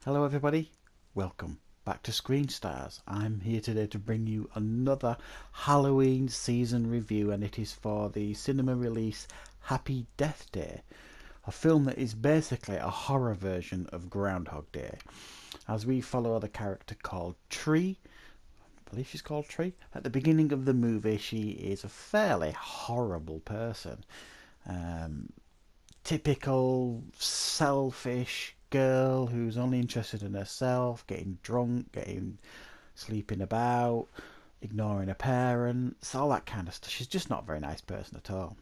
Hello everybody, welcome back to Screen Stars. I'm here today to bring you another Halloween season review, and it is for the cinema release Happy Death Day, a film that is basically a horror version of Groundhog Day, as we follow the character called Tree. I believe she's called Tree. At the beginning of the movie, she is a fairly horrible person. Typical selfish girl who's only interested in herself, getting drunk, sleeping about, ignoring her parents, all that kind of stuff. She's just not a very nice person at all.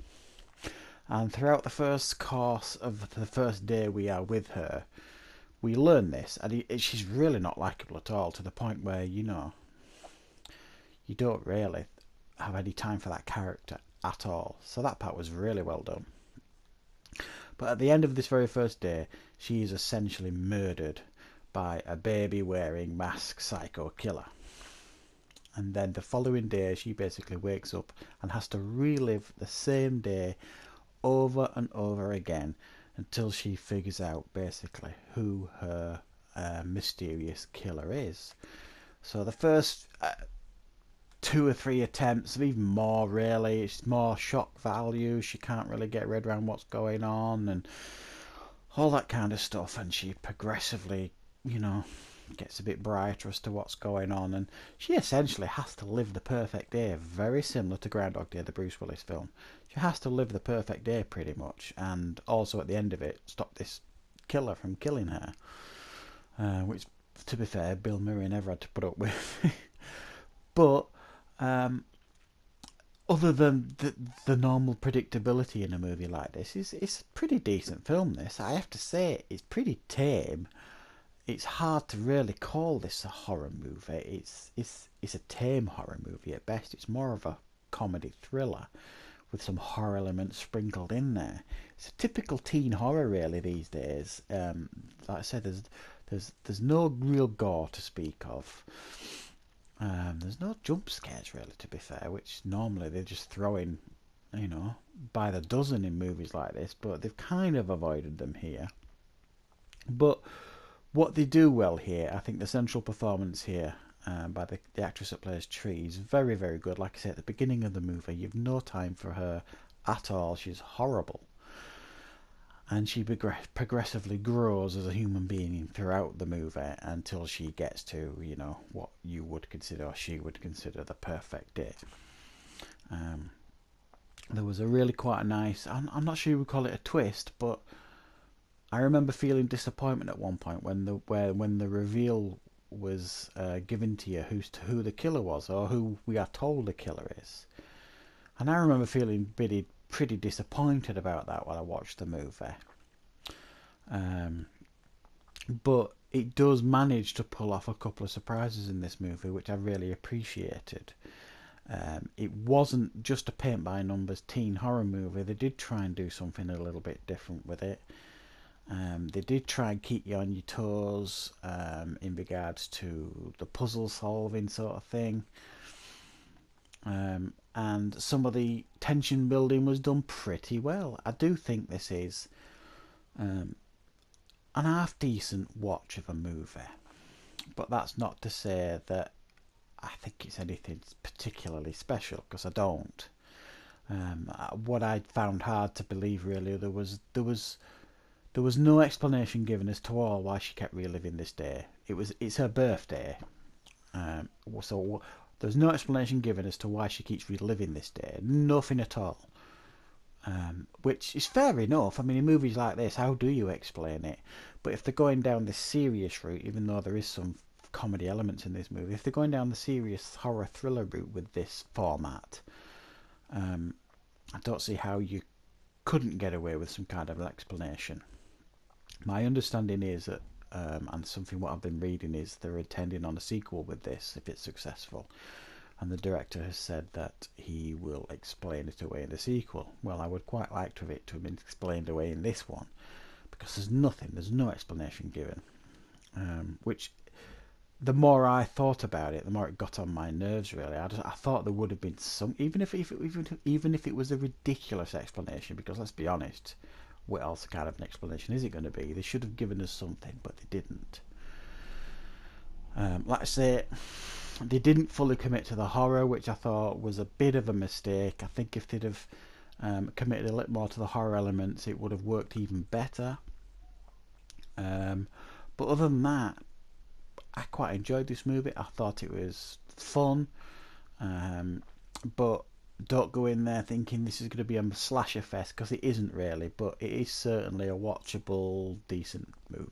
And throughout the first course of the first day we are with her, we learn this, and she's really not likable at all, to the point where, you don't really have any time for that character at all. So that part was really well done. But at the end of this very first day, she is essentially murdered by a baby-wearing mask psycho killer. And then the following day, she basically wakes up and has to relive the same day over and over again until she figures out basically who her mysterious killer is. So the first 2 or 3 attempts, even more really, it's more shock value. She can't really get her head around what's going on and all that kind of stuff, and she progressively, gets a bit brighter as to what's going on, and she essentially has to live the perfect day, very similar to Groundhog Day, the Bruce Willis film. She has to live the perfect day pretty much, and also at the end of it stop this killer from killing her, which, to be fair, Bill Murray never had to put up with. But other than the normal predictability in a movie like this, it's a pretty decent film. This, I have to say, it's pretty tame. It's hard to really call this a horror movie. It's a tame horror movie at best. It's more of a comedy thriller with some horror elements sprinkled in there. It's a typical teen horror really these days. Like I said, there's no real gore to speak of. There's no jump scares really, to be fair, which normally they just throw in, by the dozen in movies like this, but they've kind of avoided them here. But what they do well here, I think the central performance here by the actress that plays Tree is very, very good. Like I say, at the beginning of the movie, you've no time for her at all. She's horrible. And she progressively grows as a human being throughout the movie until she gets to, what you would consider, or she would consider, the perfect day. There was a really quite a nice, I'm not sure you would call it a twist, but I remember feeling disappointment at one point when the reveal was given to you who the killer was, or who we are told the killer is. And I remember feeling pretty disappointed about that while I watched the movie. But it does manage to pull off a couple of surprises in this movie, which I really appreciated. It wasn't just a paint-by-numbers teen horror movie. They did try and do something a little bit different with it. They did try and keep you on your toes in regards to the puzzle solving sort of thing. And some of the tension building was done pretty well. I do think this is an half decent watch of a movie, but that's not to say that I think it's anything particularly special, because I don't. What I found hard to believe really, there was no explanation given as to why she kept reliving this day. It's her birthday, so there's no explanation given as to why she keeps reliving this day. Nothing at all. Which is fair enough. I mean, in movies like this, how do you explain it? But if they're going down this serious route, even though there is some comedy elements in this movie, if they're going down the serious horror thriller route with this format, I don't see how you couldn't get away with some kind of an explanation. My understanding is that, and something what I've been reading, is they're intending on a sequel with this if it's successful, and the director has said that he will explain it away in the sequel. Well, I would quite like to have it to have been explained away in this one, because there's no explanation given, which, the more I thought about it, the more it got on my nerves really. I thought there would have been some, even if it was a ridiculous explanation, because let's be honest, what else kind of an explanation is it going to be? They should have given us something, but they didn't. Like I say, they didn't fully commit to the horror, which I thought was a bit of a mistake. I think if they'd have committed a little more to the horror elements, it would have worked even better. But other than that, I quite enjoyed this movie. I thought it was fun, but don't go in there thinking this is going to be a slasher fest, because it isn't really. But it is certainly a watchable, decent movie.